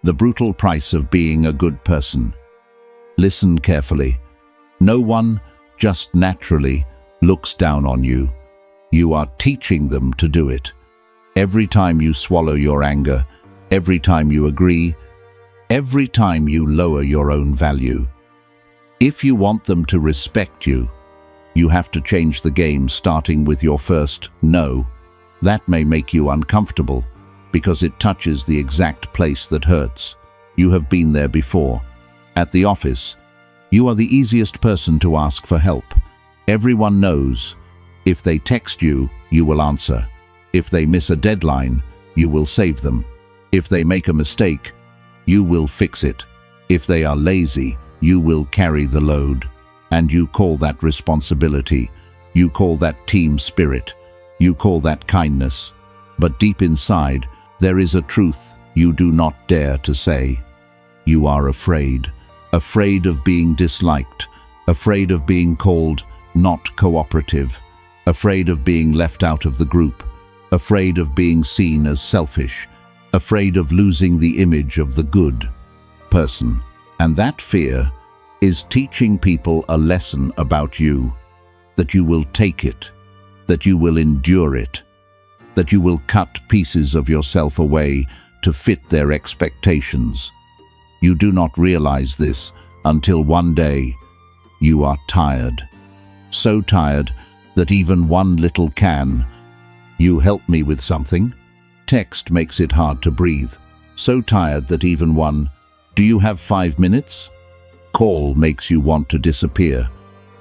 The brutal price of being a good person. Listen carefully. No one, just naturally, looks down on you. You are teaching them to do it. Every time you swallow your anger, every time you agree, every time you lower your own value. If you want them to respect you, you have to change the game, starting with your first no. That may make you uncomfortable, because it touches the exact place that hurts. You have been there before. At the office, you are the easiest person to ask for help. Everyone knows. If they text you, you will answer. If they miss a deadline, you will save them. If they make a mistake, you will fix it. If they are lazy, you will carry the load. And you call that responsibility. You call that team spirit. You call that kindness. But deep inside, there is a truth you do not dare to say. You are afraid. Afraid of being disliked. Afraid of being called not cooperative. Afraid of being left out of the group. Afraid of being seen as selfish. Afraid of losing the image of the good person. And that fear is teaching people a lesson about you, that you will take it, that you will endure it, that you will cut pieces of yourself away to fit their expectations. You do not realize this until one day you are tired. So tired that even one little "can you help me with something?" text makes it hard to breathe. So tired that even one "do you have 5 minutes?" call makes you want to disappear.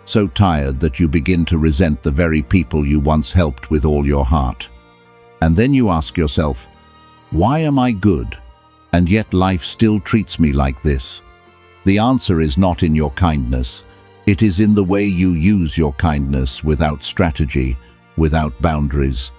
So tired that you begin to resent the very people you once helped with all your heart. And then you ask yourself, why am I good, and yet life still treats me like this? The answer is not in your kindness. It is in the way you use your kindness, without strategy, without boundaries,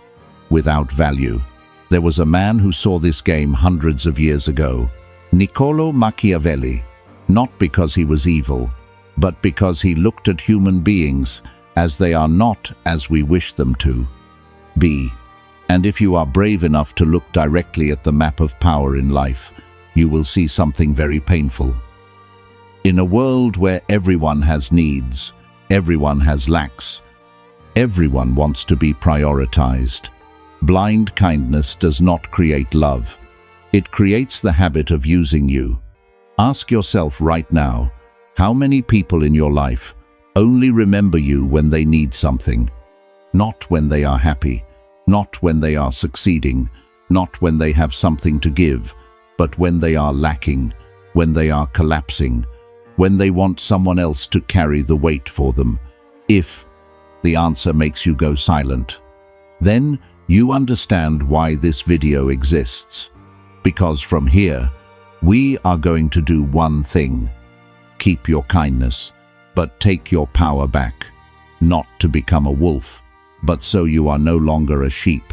without value. There was a man who saw this game hundreds of years ago, Niccolò Machiavelli, not because he was evil, but because he looked at human beings as they are not as we wish them to be. And if you are brave enough to look directly at the map of power in life, you will see something very painful. In a world where everyone has needs, everyone has lacks, everyone wants to be prioritized, blind kindness does not create love. It creates the habit of using you. Ask yourself right now, how many people in your life only remember you when they need something? Not when they are happy, not when they are succeeding, not when they have something to give, but when they are lacking, when they are collapsing, when they want someone else to carry the weight for them. If the answer makes you go silent, then you understand why this video exists. Because from here, we are going to do one thing. Keep your kindness, but take your power back. Not to become a wolf, but so you are no longer a sheep.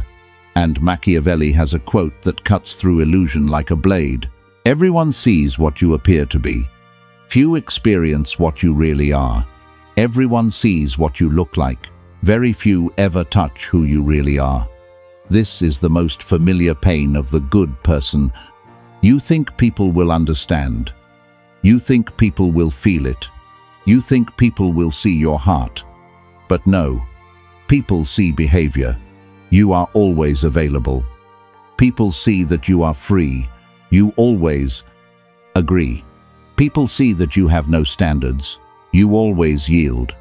And Machiavelli has a quote that cuts through illusion like a blade. Everyone sees what you appear to be. Few experience what you really are. Everyone sees what you look like. Very few ever touch who you really are. This is the most familiar pain of the good person. You think people will understand. You think people will feel it. You think people will see your heart. But no, people see behavior. You are always available. People see that you are free. You always agree. People see that you have no standards. You always yield.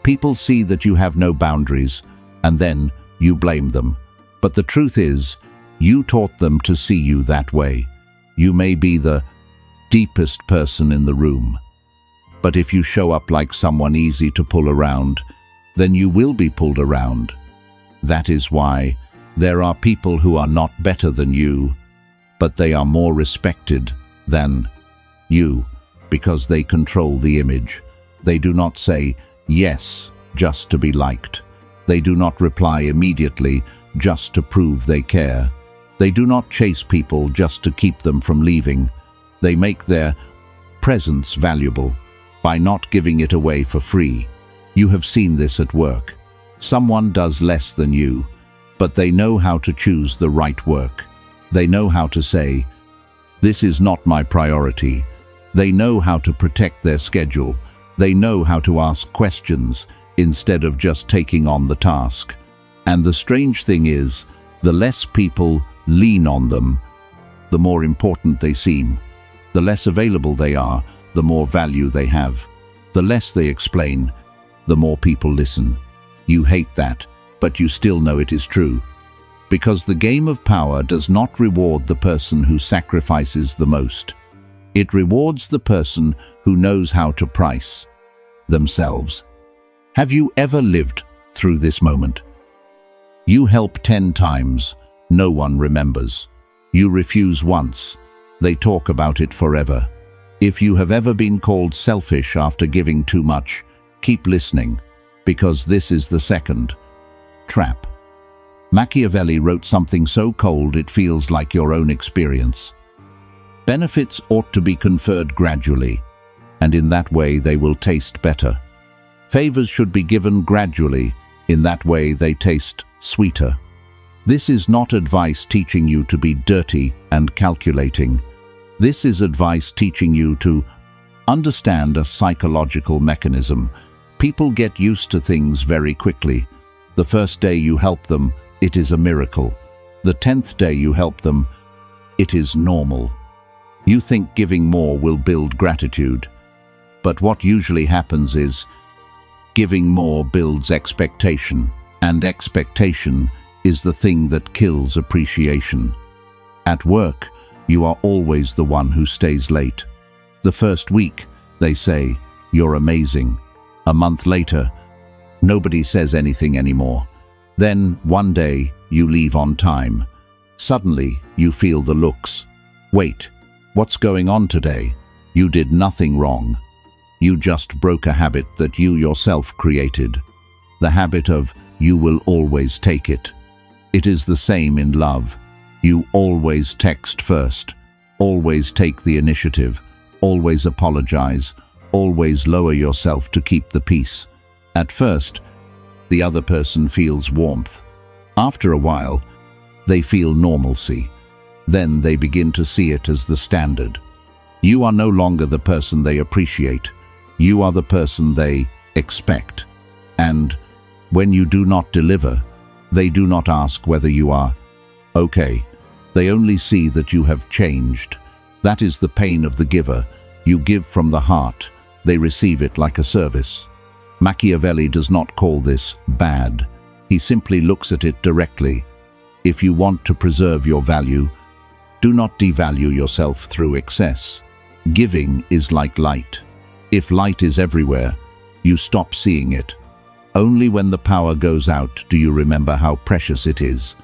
People see that you have no boundaries, and then you blame them. But the truth is, you taught them to see you that way. You may be the deepest person in the room, but if you show up like someone easy to pull around, then you will be pulled around. That is why there are people who are not better than you, but they are more respected than you, because they control the image. They do not say yes just to be liked. They do not reply immediately just to prove they care. They do not chase people just to keep them from leaving. They make their presence valuable by not giving it away for free. You have seen this at work. Someone does less than you, but they know how to choose the right work. They know how to say, This is not my priority. They know how to protect their schedule. They know how to ask questions instead of just taking on the task. And the strange thing is, the less people lean on them, the more important they seem. The less available they are, the more value they have. The less they explain, the more people listen. You hate that, but you still know it is true. Because the game of power does not reward the person who sacrifices the most. It rewards the person who knows how to price themselves. Have you ever lived through this moment? You help 10 times, no one remembers. You refuse once, they talk about it forever. If you have ever been called selfish after giving too much, keep listening, because this is the second trap. Machiavelli wrote something so cold it feels like your own experience. Benefits ought to be conferred gradually, and in that way they will taste better. Favors should be given gradually, in that way they taste sweeter. This is not advice teaching you to be dirty and calculating. This is advice teaching you to understand a psychological mechanism. People get used to things very quickly. The first day you help them, it is a miracle. The 10th day you help them, it is normal. You think giving more will build gratitude. But what usually happens is, giving more builds expectation, and expectation is the thing that kills appreciation. At work, you are always the one who stays late. The first week, they say, "You're amazing." A month later, nobody says anything anymore. Then, one day, you leave on time. Suddenly, you feel the looks. Wait, what's going on today? You did nothing wrong. You just broke a habit that you yourself created. The habit of, you will always take it. It is the same in love. You always text first, always take the initiative, always apologize, always lower yourself to keep the peace. At first, the other person feels warmth. After a while, they feel normalcy. Then they begin to see it as the standard. You are no longer the person they appreciate. You are the person they expect. And when you do not deliver, they do not ask whether you are okay. They only see that you have changed. That is the pain of the giver. You give from the heart. They receive it like a service. Machiavelli does not call this bad. He simply looks at it directly. If you want to preserve your value, do not devalue yourself through excess. Giving is like light. If light is everywhere, you stop seeing it. Only when the power goes out do you remember how precious it is.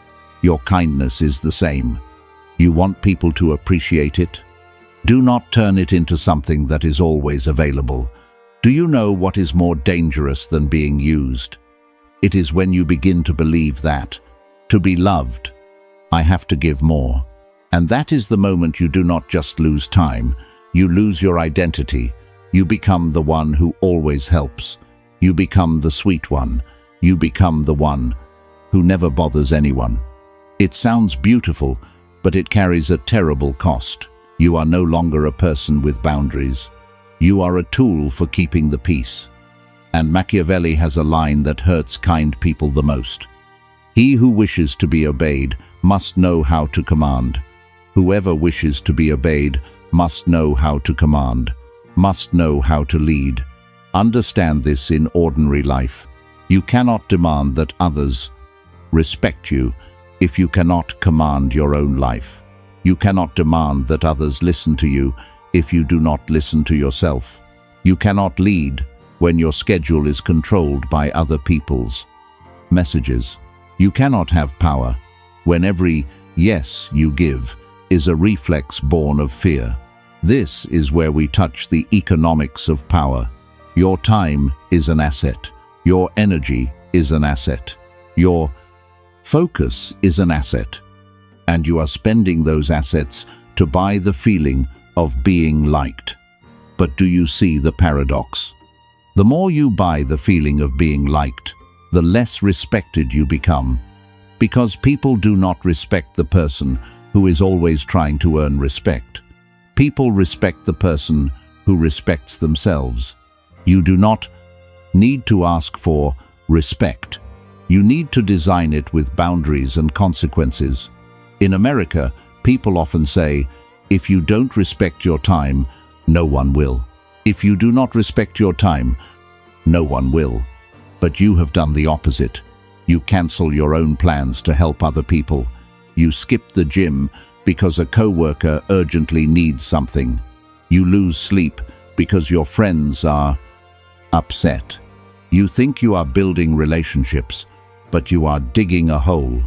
Your kindness is the same. You want people to appreciate it? Do not turn it into something that is always available. Do you know what is more dangerous than being used? It is when you begin to believe that, to be loved, I have to give more. And that is the moment you do not just lose time, you lose your identity. You become the one who always helps. You become the sweet one. You become the one who never bothers anyone. It sounds beautiful, but it carries a terrible cost. You are no longer a person with boundaries. You are a tool for keeping the peace. And Machiavelli has a line that hurts kind people the most. He who wishes to be obeyed must know how to command. Whoever wishes to be obeyed must know how to command, must know how to lead. Understand this in ordinary life. You cannot demand that others respect you if you cannot command your own life. You cannot demand that others listen to you if you do not listen to yourself. You cannot lead when your schedule is controlled by other people's messages. You cannot have power when every yes you give is a reflex born of fear. This is where we touch the economics of power. Your time is an asset. Your energy is an asset. Your focus is an asset. And you are spending those assets to buy the feeling of being liked. But do you see the paradox? The more you buy the feeling of being liked, the less respected you become. Because people do not respect the person who is always trying to earn respect. People respect the person who respects themselves. You do not need to ask for respect. You need to design it with boundaries and consequences. In America, people often say, if you don't respect your time, no one will. If you do not respect your time, no one will. But you have done the opposite. You cancel your own plans to help other people. You skip the gym because a coworker urgently needs something. You lose sleep because your friends are upset. You think you are building relationships, but you are digging a hole.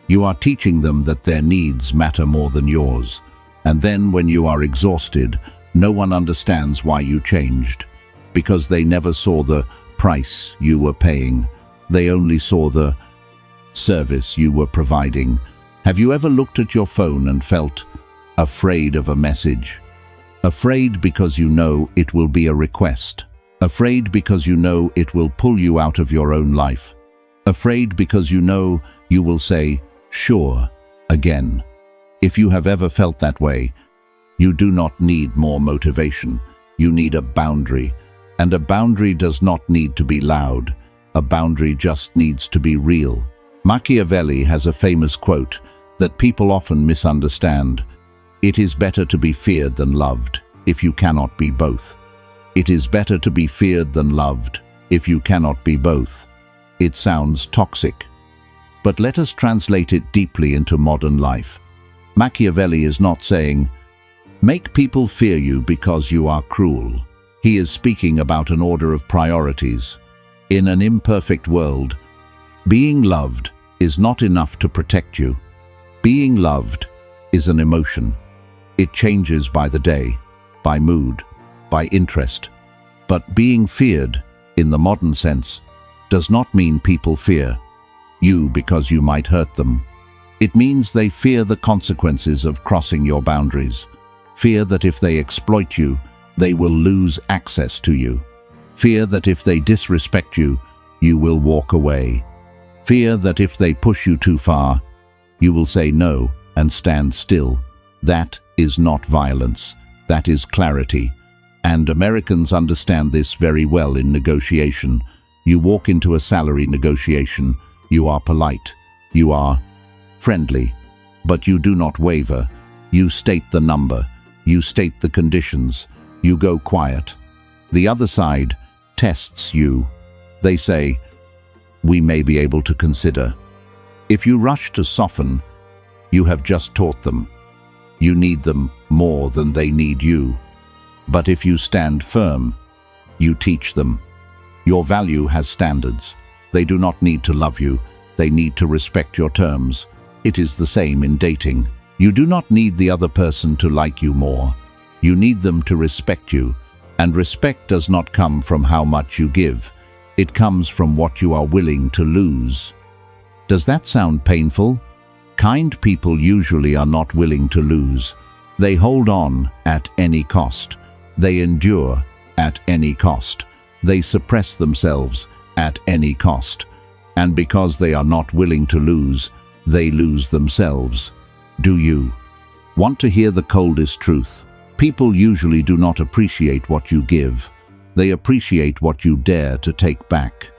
You are teaching them that their needs matter more than yours. And then when you are exhausted, no one understands why you changed. Because they never saw the price you were paying. They only saw the service you were providing. Have you ever looked at your phone and felt afraid of a message? Afraid because you know it will be a request. Afraid because you know it will pull you out of your own life. Afraid because you know you will say, sure, again. If you have ever felt that way, you do not need more motivation. You need a boundary. And a boundary does not need to be loud. A boundary just needs to be real. Machiavelli has a famous quote that people often misunderstand. It is better to be feared than loved, if you cannot be both. It is better to be feared than loved, if you cannot be both. It sounds toxic. But let us translate it deeply into modern life. Machiavelli is not saying, make people fear you because you are cruel. He is speaking about an order of priorities. In an imperfect world, being loved is not enough to protect you. Being loved is an emotion. It changes by the day, by mood, by interest. But being feared, in the modern sense, does not mean people fear you because you might hurt them. It means they fear the consequences of crossing your boundaries. Fear that if they exploit you, they will lose access to you. Fear that if they disrespect you, you will walk away. Fear that if they push you too far, you will say no and stand still. That is not violence. That is clarity. And Americans understand this very well in negotiation. You walk into a salary negotiation, you are polite, you are friendly, but you do not waver. You state the number, you state the conditions, you go quiet. The other side tests you. They say, we may be able to consider. If you rush to soften, you have just taught them. You need them more than they need you. But if you stand firm, you teach them. Your value has standards. They do not need to love you. They need to respect your terms. It is the same in dating. You do not need the other person to like you more. You need them to respect you. And respect does not come from how much you give. It comes from what you are willing to lose. Does that sound painful? Kind people usually are not willing to lose. They hold on at any cost. They endure at any cost. They suppress themselves at any cost. And because they are not willing to lose, they lose themselves. Do you want to hear the coldest truth? People usually do not appreciate what you give. They appreciate what you dare to take back.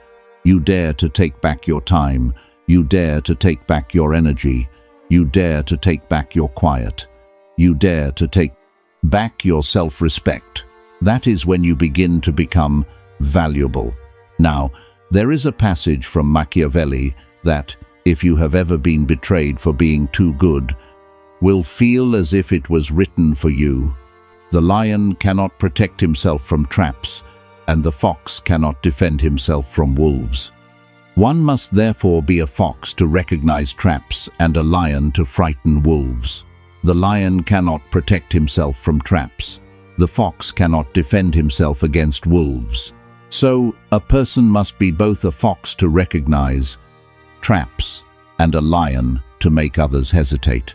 You dare to take back your time. You dare to take back your energy. You dare to take back your quiet. You dare to take back your self-respect. That is when you begin to become valuable. Now, there is a passage from Machiavelli that, if you have ever been betrayed for being too good, will feel as if it was written for you. The lion cannot protect himself from traps, and the fox cannot defend himself from wolves. One must therefore be a fox to recognize traps and a lion to frighten wolves. The lion cannot protect himself from traps. The fox cannot defend himself against wolves. So, a person must be both a fox to recognize traps and a lion to make others hesitate.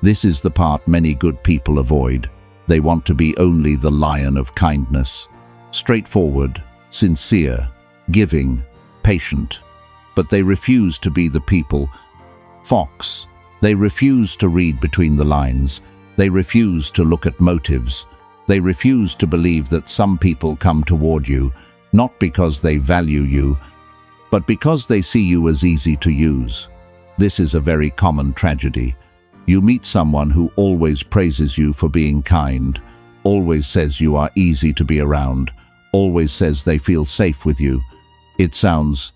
This is the part many good people avoid. They want to be only the lion of kindness, straightforward, sincere, giving, patient. But they refuse to be the people fox. They refuse to read between the lines. They refuse to look at motives. They refuse to believe that some people come toward you, not because they value you, but because they see you as easy to use. This is a very common tragedy. You meet someone who always praises you for being kind, always says you are easy to be around, always says they feel safe with you. It sounds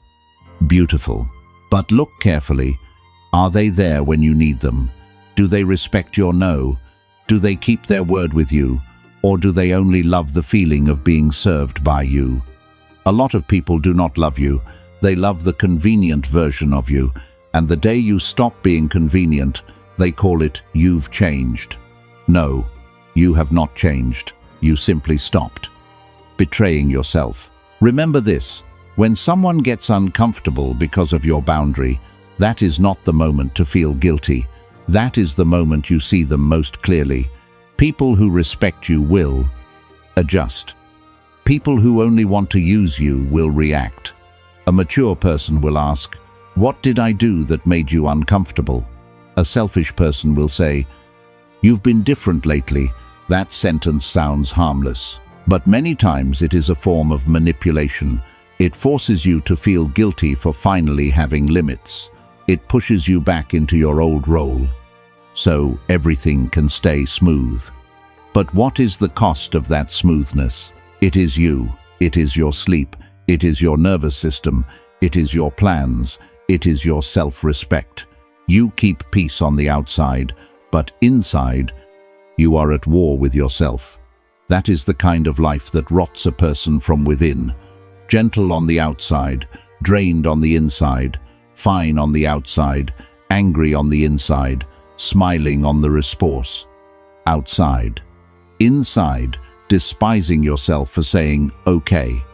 beautiful. But look carefully. Are they there when you need them? Do they respect your no? Do they keep their word with you? Or do they only love the feeling of being served by you? A lot of people do not love you. They love the convenient version of you, and the day you stop being convenient, they call it you've changed. No, you have not changed. You simply stopped betraying yourself. Remember this: when someone gets uncomfortable because of your boundary, that is not the moment to feel guilty. That is the moment you see them most clearly. People who respect you will adjust. People who only want to use you will react. A mature person will ask, "What did I do that made you uncomfortable?" A selfish person will say, "You've been different lately." That sentence sounds harmless, but many times it is a form of manipulation. It forces you to feel guilty for finally having limits. It pushes you back into your old role, so everything can stay smooth. But what is the cost of that smoothness? It is you. It is your sleep. It is your nervous system. It is your plans. It is your self-respect. You keep peace on the outside, but inside, you are at war with yourself. That is the kind of life that rots a person from within. Gentle on the outside, drained on the inside, fine on the outside, angry on the inside, smiling on the response. Outside. Inside, despising yourself for saying okay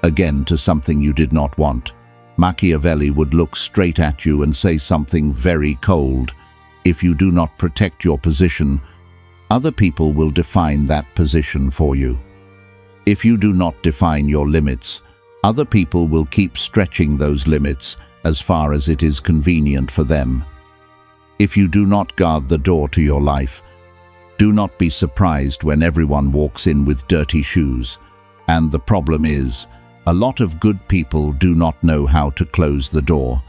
again to something you did not want. Machiavelli would look straight at you and say something very cold. If you do not protect your position, other people will define that position for you. If you do not define your limits, other people will keep stretching those limits as far as it is convenient for them. If you do not guard the door to your life, do not be surprised when everyone walks in with dirty shoes. And the problem is, a lot of good people do not know how to close the door.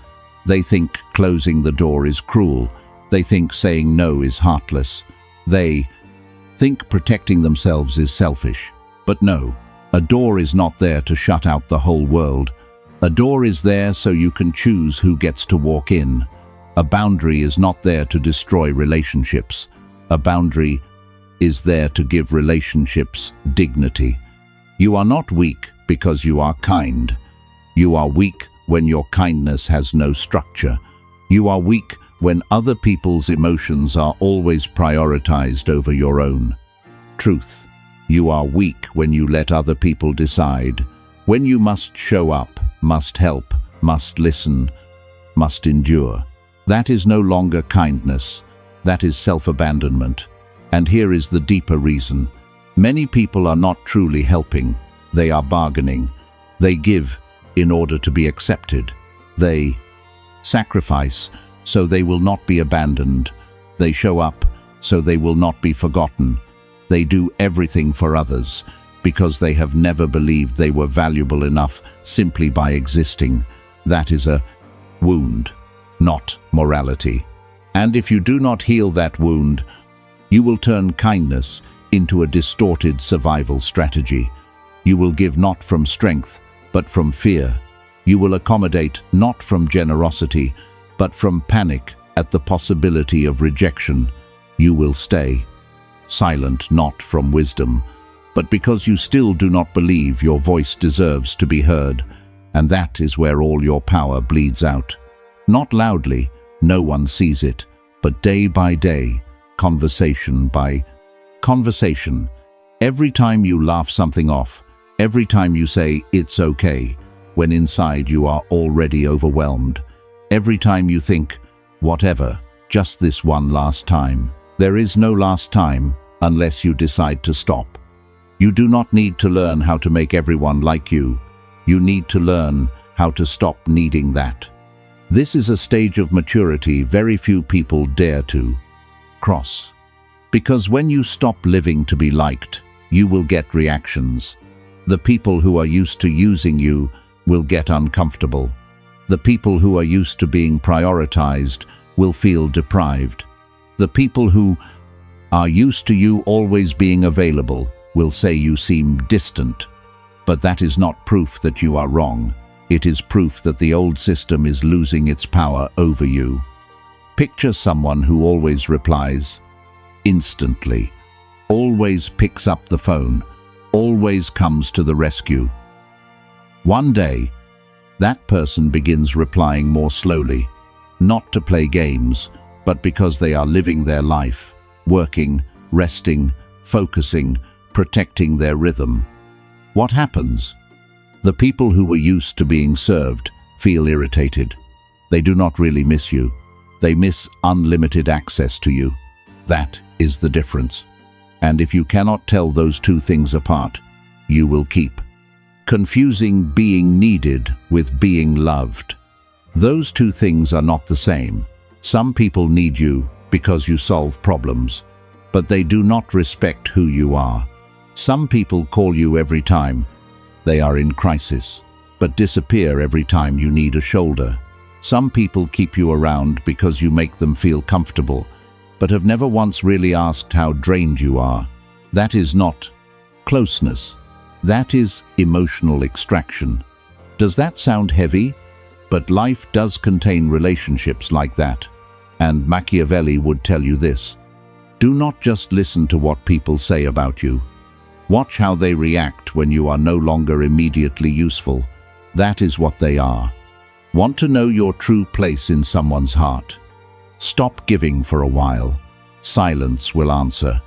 They think closing the door is cruel. They think saying no is heartless. They think protecting themselves is selfish. But no, a door is not there to shut out the whole world. A door is there so you can choose who gets to walk in. A boundary is not there to destroy relationships. A boundary is there to give relationships dignity. You are not weak because you are kind. You are weak when your kindness has no structure. You are weak when other people's emotions are always prioritized over your own. Truth. You are weak when you let other people decide. When you must show up, must help, must listen, must endure. That is no longer kindness. That is self-abandonment. And here is the deeper reason. Many people are not truly helping. They are bargaining. They give in order to be accepted. They sacrifice so they will not be abandoned. They show up so they will not be forgotten. They do everything for others because they have never believed they were valuable enough simply by existing. That is a wound, not morality. And if you do not heal that wound, you will turn kindness into a distorted survival strategy. You will give not from strength, but from fear. You will accommodate not from generosity, but from panic at the possibility of rejection. You will stay silent not from wisdom, but because you still do not believe your voice deserves to be heard, and that is where all your power bleeds out. Not loudly, no one sees it, but day by day, conversation by conversation. Every time you laugh something off, every time you say, "It's okay," when inside you are already overwhelmed. Every time you think, "Whatever, just this one last time." There is no last time unless you decide to stop. You do not need to learn how to make everyone like you. You need to learn how to stop needing that. This is a stage of maturity very few people dare to cross. Because when you stop living to be liked, you will get reactions. The people who are used to using you will get uncomfortable. The people who are used to being prioritized will feel deprived. The people who are used to you always being available will say you seem distant. But that is not proof that you are wrong. It is proof that the old system is losing its power over you. Picture someone who always replies instantly, always picks up the phone, always comes to the rescue. One day, that person begins replying more slowly, not to play games, but because they are living their life, working, resting, focusing, protecting their rhythm. What happens? The people who were used to being served feel irritated. They do not really miss you. They miss unlimited access to you. That is the difference. And if you cannot tell those two things apart, you will keep confusing being needed with being loved. Those two things are not the same. Some people need you because you solve problems, but they do not respect who you are. Some people call you every time they are in crisis, but disappear every time you need a shoulder. Some people keep you around because you make them feel comfortable, but have never once really asked how drained you are. That is not closeness. That is emotional extraction. Does that sound heavy? But life does contain relationships like that. And Machiavelli would tell you this: do not just listen to what people say about you. Watch how they react when you are no longer immediately useful. That is what they are. Want to know your true place in someone's heart? Stop giving for a while. Silence will answer.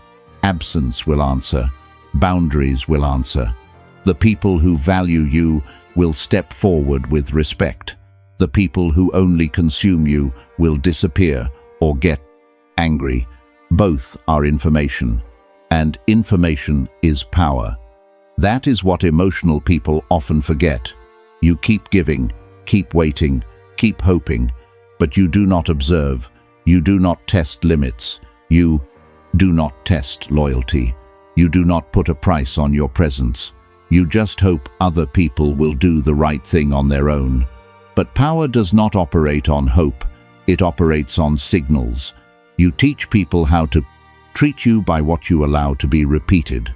Absence will answer. Boundaries will answer. The people who value you will step forward with respect. The people who only consume you will disappear or get angry. Both are information, and information is power. That is what emotional people often forget. You keep giving, keep waiting, keep hoping, but you do not observe. You do not test limits. You do not test loyalty. You do not put a price on your presence. You just hope other people will do the right thing on their own. But power does not operate on hope. It operates on signals. You teach people how to treat you by what you allow to be repeated.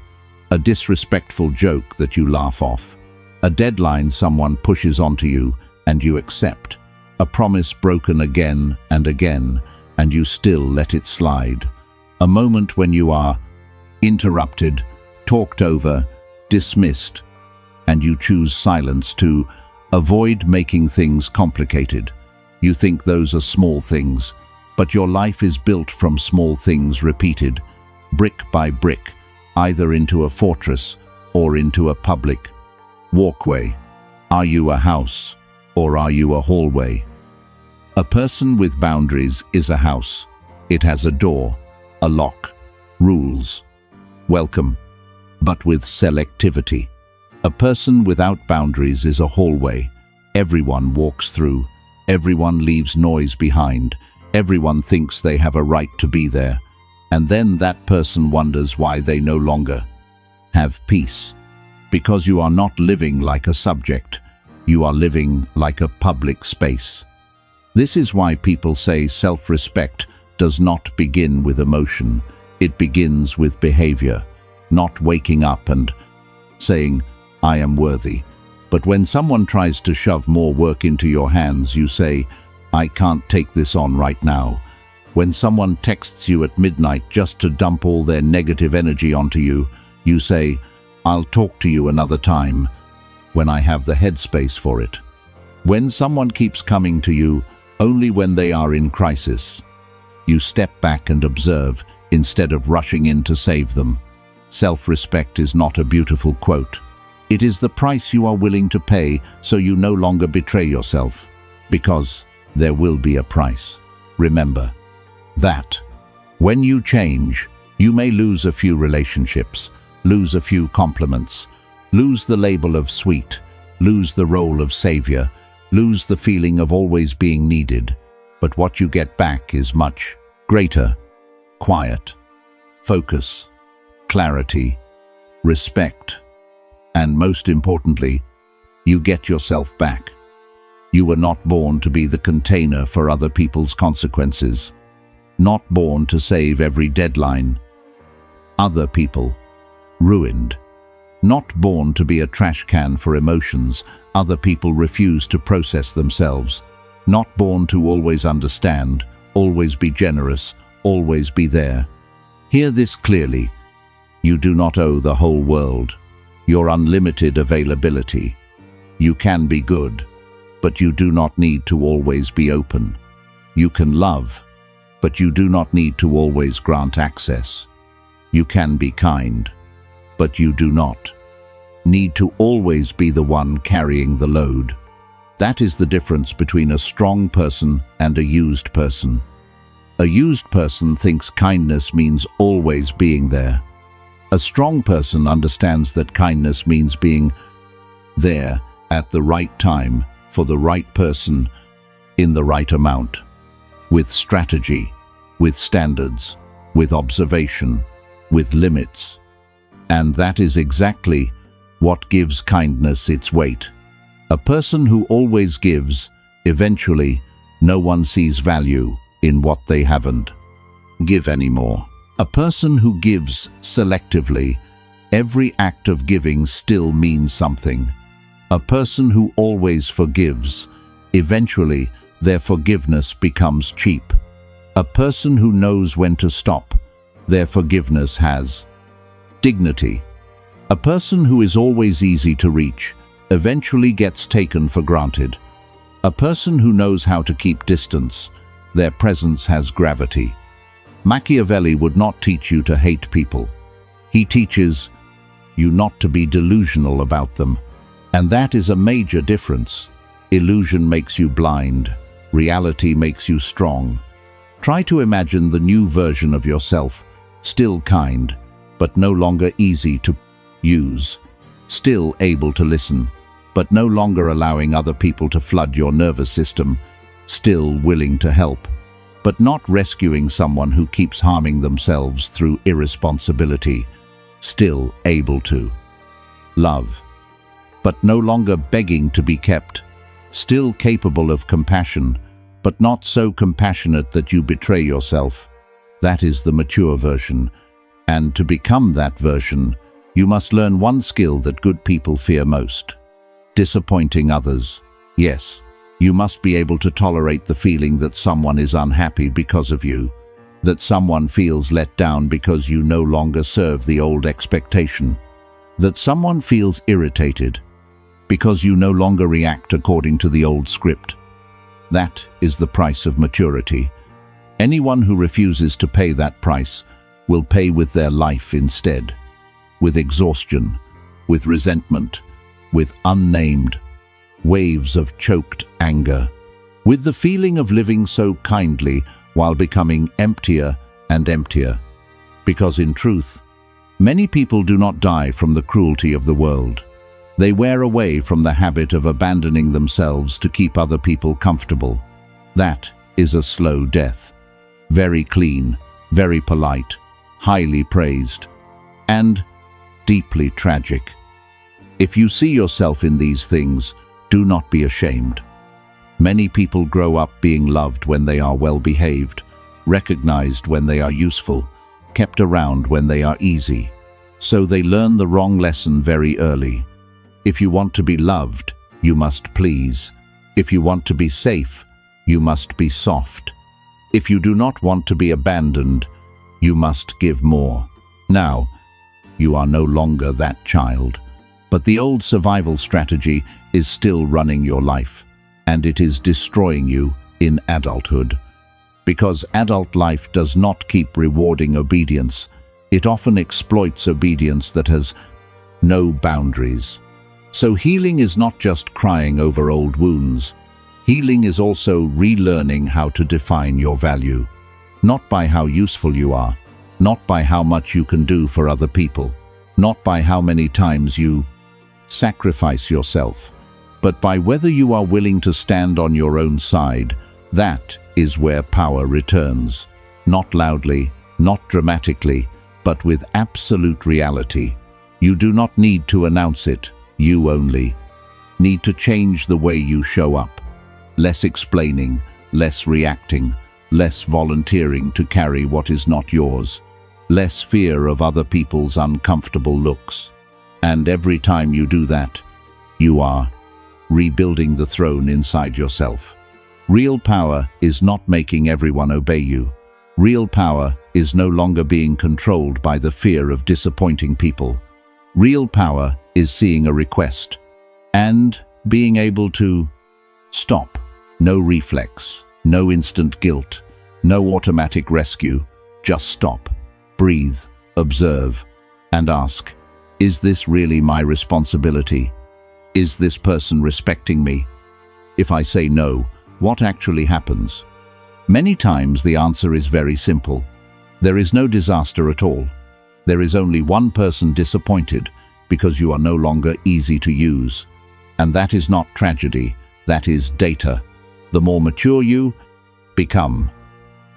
A disrespectful joke that you laugh off. A deadline someone pushes onto you and you accept. A promise broken again and again, and you still let it slide. A moment when you are interrupted, talked over, dismissed, and you choose silence to avoid making things complicated. You think those are small things, but your life is built from small things repeated, brick by brick, either into a fortress or into a public walkway. Are you a house or are you a hallway? A person with boundaries is a house. It has a door, a lock, rules. Welcome, but with selectivity. A person without boundaries is a hallway. Everyone walks through. Everyone leaves noise behind. Everyone thinks they have a right to be there. And then that person wonders why they no longer have peace. Because you are not living like a subject. You are living like a public space. This is why people say self-respect does not begin with emotion. It begins with behavior, not waking up and saying, "I am worthy." But when someone tries to shove more work into your hands, you say, "I can't take this on right now." When someone texts you at midnight just to dump all their negative energy onto you, you say, "I'll talk to you another time when I have the headspace for it." When someone keeps coming to you only when they are in crisis, you step back and observe instead of rushing in to save them. Self-respect is not a beautiful quote. It is the price you are willing to pay so you no longer betray yourself, because there will be a price. Remember that when you change, you may lose a few relationships, lose a few compliments, lose the label of sweet, lose the role of savior, lose the feeling of always being needed. But what you get back is much greater: quiet, focus, clarity, respect, and most importantly, you get yourself back. You were not born to be the container for other people's consequences, not born to save every deadline. Other people, ruined. Not born to be a trash can for emotions other people refuse to process themselves. Not born to always understand, always be generous, always be there. Hear this clearly. You do not owe the whole world your unlimited availability. You can be good, but you do not need to always be open. You can love, but you do not need to always grant access. You can be kind, but you do not need to always be the one carrying the load. That is the difference between a strong person and a used person. A used person thinks kindness means always being there. A strong person understands that kindness means being there at the right time, for the right person, in the right amount, with strategy, with standards, with observation, with limits. And that is exactly what gives kindness its weight. A person who always gives, eventually, no one sees value in what they haven't give anymore. A person who gives selectively, every act of giving still means something. A person who always forgives, eventually their forgiveness becomes cheap. A person who knows when to stop, their forgiveness has dignity. A person who is always easy to reach, eventually gets taken for granted. A person who knows how to keep distance, their presence has gravity. Machiavelli would not teach you to hate people. He teaches you not to be delusional about them. And that is a major difference. Illusion makes you blind. Reality makes you strong. Try to imagine the new version of yourself, still kind, but no longer easy to use. Still able to listen, but no longer allowing other people to flood your nervous system. Still willing to help, but not rescuing someone who keeps harming themselves through irresponsibility. Still able to love, but no longer begging to be kept. Still capable of compassion, but not so compassionate that you betray yourself. That is the mature version. And to become that version, you must learn one skill that good people fear most: disappointing others. Yes, you must be able to tolerate the feeling that someone is unhappy because of you, that someone feels let down because you no longer serve the old expectation, that someone feels irritated because you no longer react according to the old script. That is the price of maturity. Anyone who refuses to pay that price will pay with their life instead, with exhaustion, with resentment, with unnamed waves of choked anger, with the feeling of living so kindly while becoming emptier and emptier. Because in truth, many people do not die from the cruelty of the world. They wear away from the habit of abandoning themselves to keep other people comfortable. That is a slow death. Very clean, very polite, highly praised, and deeply tragic. If you see yourself in these things, do not be ashamed. Many people grow up being loved when they are well behaved, recognized when they are useful, kept around when they are easy. So they learn the wrong lesson very early. If you want to be loved, you must please. If you want to be safe, you must be soft. If you do not want to be abandoned, you must give more. Now, you are no longer that child. But the old survival strategy is still running your life, and it is destroying you in adulthood. Because adult life does not keep rewarding obedience, it often exploits obedience that has no boundaries. So healing is not just crying over old wounds. Healing is also relearning how to define your value, not by how useful you are, not by how much you can do for other people, not by how many times you sacrifice yourself, but by whether you are willing to stand on your own side. That is where power returns. Not loudly, not dramatically, but with absolute reality. You do not need to announce it, you only need to change the way you show up. Less explaining, less reacting, less volunteering to carry what is not yours, less fear of other people's uncomfortable looks. And every time you do that, you are rebuilding the throne inside yourself. Real power is not making everyone obey you. Real power is no longer being controlled by the fear of disappointing people. Real power is seeing a request and being able to stop. No reflex, no instant guilt, no automatic rescue. Just stop, breathe, observe, and ask, is this really my responsibility? Is this person respecting me? If I say no, what actually happens? Many times the answer is very simple. There is no disaster at all. There is only one person disappointed because you are no longer easy to use. And that is not tragedy, that is data. The more mature you become,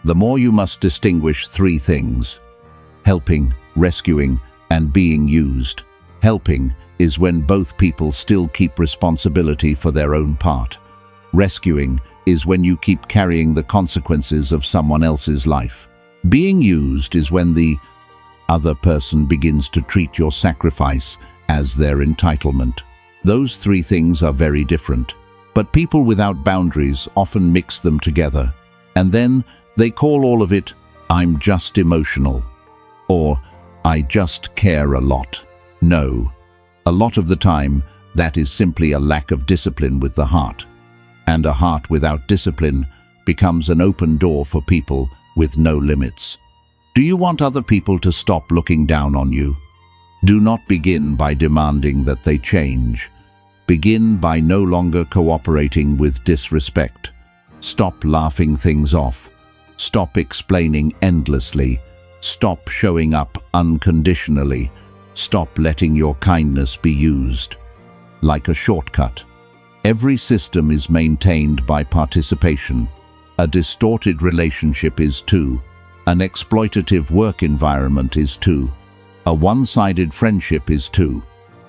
the more you must distinguish three things: helping, rescuing, and being used. Helping is when both people still keep responsibility for their own part. Rescuing is when you keep carrying the consequences of someone else's life. Being used is when the other person begins to treat your sacrifice as their entitlement. Those three things are very different, but people without boundaries often mix them together, and then they call all of it, "I'm just emotional," or "I just care a lot." No, a lot of the time, that is simply a lack of discipline with the heart. And a heart without discipline becomes an open door for people with no limits. Do you want other people to stop looking down on you? Do not begin by demanding that they change. Begin by no longer cooperating with disrespect. Stop laughing things off. Stop explaining endlessly. Stop showing up unconditionally. Stop letting your kindness be used like a shortcut. Every system is maintained by participation. A distorted relationship is too. An exploitative work environment is too. A one-sided friendship is too.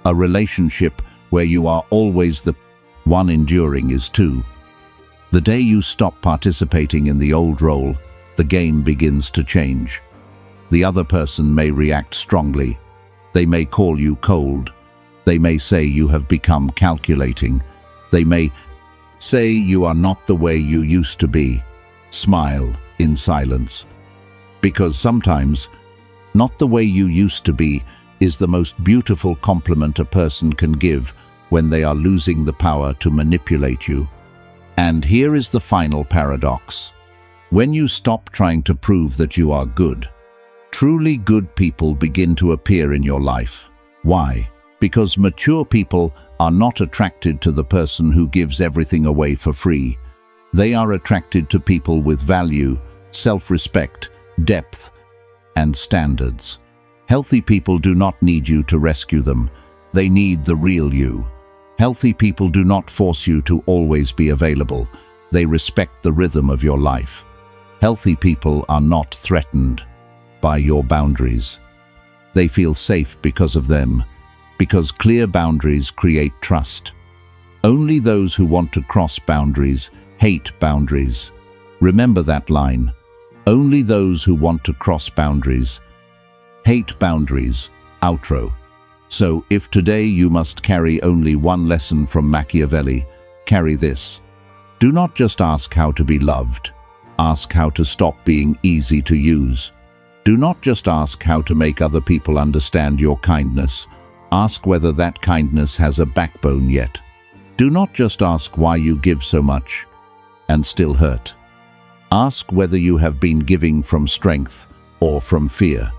A relationship where you are always the one enduring is too. The day you stop participating in the old role, the game begins to change. The other person may react strongly. They may call you cold. They may say you have become calculating. They may say you are not the way you used to be. Smile in silence. Because sometimes, not the way you used to be is the most beautiful compliment a person can give when they are losing the power to manipulate you. And here is the final paradox. When you stop trying to prove that you are good, truly good people begin to appear in your life. Why? Because mature people are not attracted to the person who gives everything away for free. They are attracted to people with value, self-respect, depth, and standards. Healthy people do not need you to rescue them. They need the real you. Healthy people do not force you to always be available. They respect the rhythm of your life. Healthy people are not threatened by your boundaries. They feel safe because of them, because clear boundaries create trust. Only those who want to cross boundaries hate boundaries. Remember that line. Only those who want to cross boundaries hate boundaries. Outro. So, if today you must carry only one lesson from Machiavelli, carry this. Do not just ask how to be loved. Ask how to stop being easy to use. Do not just ask how to make other people understand your kindness. Ask whether that kindness has a backbone yet. Do not just ask why you give so much and still hurt. Ask whether you have been giving from strength or from fear.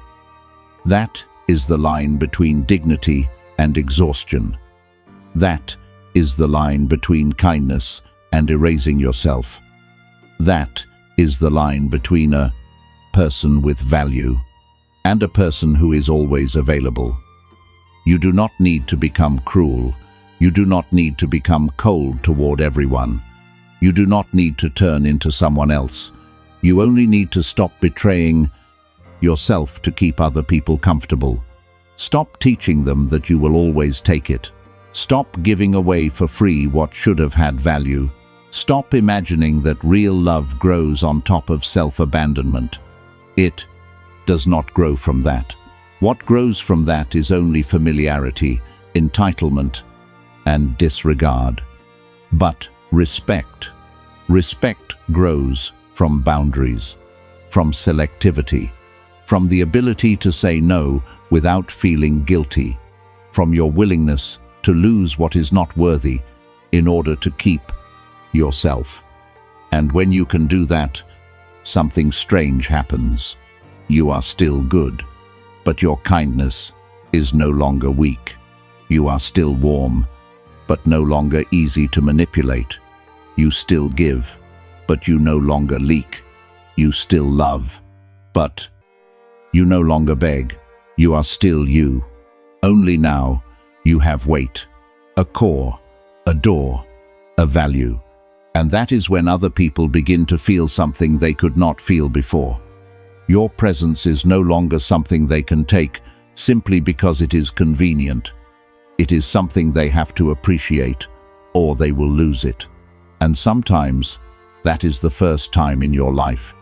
That is the line between dignity and exhaustion. That is the line between kindness and erasing yourself. That is the line between a person with value and a person who is always available. You do not need to become cruel. You do not need to become cold toward everyone. You do not need to turn into someone else. You only need to stop betraying yourself to keep other people comfortable. Stop teaching them that you will always take it. Stop giving away for free what should have had value. Stop imagining that real love grows on top of self-abandonment. It does not grow from that. What grows from that is only familiarity, entitlement, and disregard. But respect. Respect grows from boundaries, from selectivity, from the ability to say no without feeling guilty, from your willingness to lose what is not worthy in order to keep yourself. And when you can do that, something strange happens. You are still good, but your kindness is no longer weak. You are still warm, but no longer easy to manipulate. You still give, but you no longer leak. You still love, but you no longer beg. You are still you. Only now you have weight, a core, a door, a value. And that is when other people begin to feel something they could not feel before. Your presence is no longer something they can take simply because it is convenient. It is something they have to appreciate, or they will lose it. And sometimes that is the first time in your life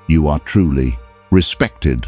you are truly respected